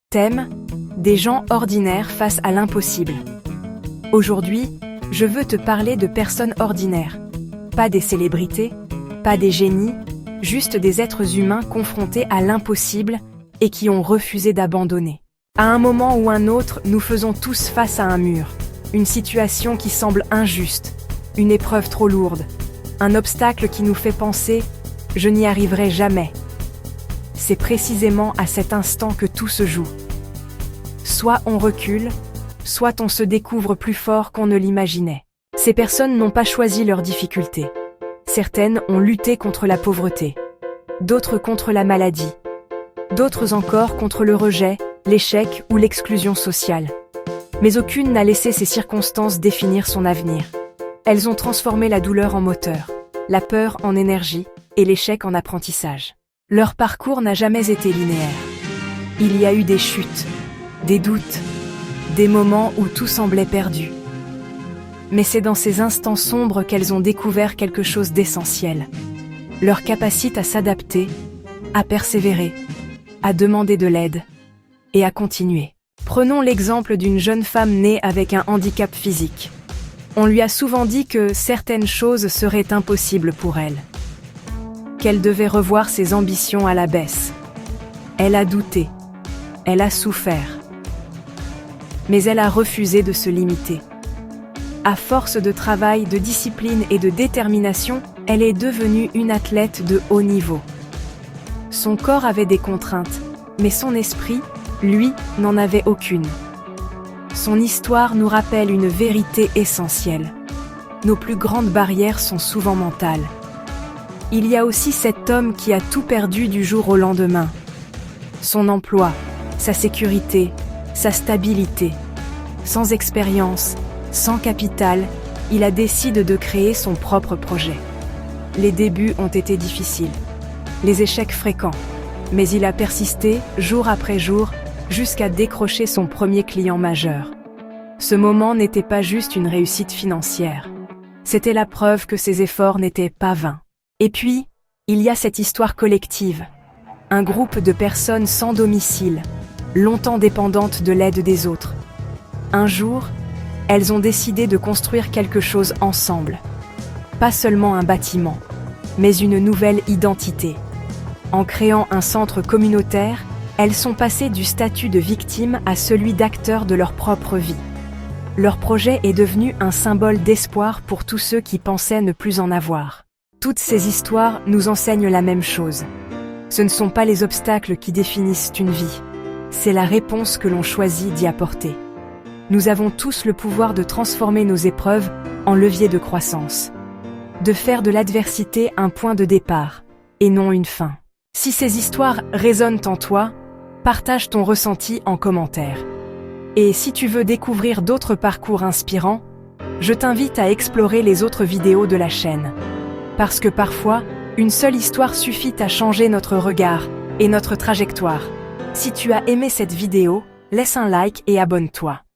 Thème: des gens ordinaires face à l'impossible. Aujourd'hui, je veux te parler de personnes ordinaires. Pas des célébrités, pas des génies, juste des êtres humains confrontés à l'impossible et qui ont refusé d'abandonner. À un moment ou un autre, nous faisons tous face à un mur. Une situation qui semble injuste, une épreuve trop lourde, un obstacle qui nous fait penser « je n'y arriverai jamais ». C'est précisément à cet instant que tout se joue. Soit on recule, soit on se découvre plus fort qu'on ne l'imaginait. Ces personnes n'ont pas choisi leurs difficultés. Certaines ont lutté contre la pauvreté, d'autres contre la maladie, d'autres encore contre le rejet, l'échec ou l'exclusion sociale. Mais aucune n'a laissé ces circonstances définir son avenir. Elles ont transformé la douleur en moteur, la peur en énergie et l'échec en apprentissage. Leur parcours n'a jamais été linéaire. Il y a eu des chutes, des doutes, des moments où tout semblait perdu. Mais c'est dans ces instants sombres qu'elles ont découvert quelque chose d'essentiel. Leur capacité à s'adapter, à persévérer, à demander de l'aide et à continuer. Prenons l'exemple d'une jeune femme née avec un handicap physique. On lui a souvent dit que certaines choses seraient impossibles pour elle, qu'elle devait revoir ses ambitions à la baisse. Elle a douté, elle a souffert, mais elle a refusé de se limiter. À force de travail, de discipline et de détermination, elle est devenue une athlète de haut niveau. Son corps avait des contraintes, mais son esprit, lui, n'en avait aucune. Son histoire nous rappelle une vérité essentielle. Nos plus grandes barrières sont souvent mentales. Il y a aussi cet homme qui a tout perdu du jour au lendemain. Son emploi, sa sécurité, sa stabilité. Sans expérience, sans capital, il a décidé de créer son propre projet. Les débuts ont été difficiles, les échecs fréquents, mais il a persisté, jour après jour, jusqu'à décrocher son premier client majeur. Ce moment n'était pas juste une réussite financière. C'était la preuve que ses efforts n'étaient pas vains. Et puis, il y a cette histoire collective. Un groupe de personnes sans domicile, longtemps dépendantes de l'aide des autres. Un jour, elles ont décidé de construire quelque chose ensemble. Pas seulement un bâtiment, mais une nouvelle identité. En créant un centre communautaire, elles sont passées du statut de victime à celui d'acteur de leur propre vie. Leur projet est devenu un symbole d'espoir pour tous ceux qui pensaient ne plus en avoir. Toutes ces histoires nous enseignent la même chose. Ce ne sont pas les obstacles qui définissent une vie, c'est la réponse que l'on choisit d'y apporter. Nous avons tous le pouvoir de transformer nos épreuves en levier de croissance, de faire de l'adversité un point de départ, et non une fin. Si ces histoires résonnent en toi, partage ton ressenti en commentaire. Et si tu veux découvrir d'autres parcours inspirants, je t'invite à explorer les autres vidéos de la chaîne. Parce que parfois, une seule histoire suffit à changer notre regard et notre trajectoire. Si tu as aimé cette vidéo, laisse un like et abonne-toi.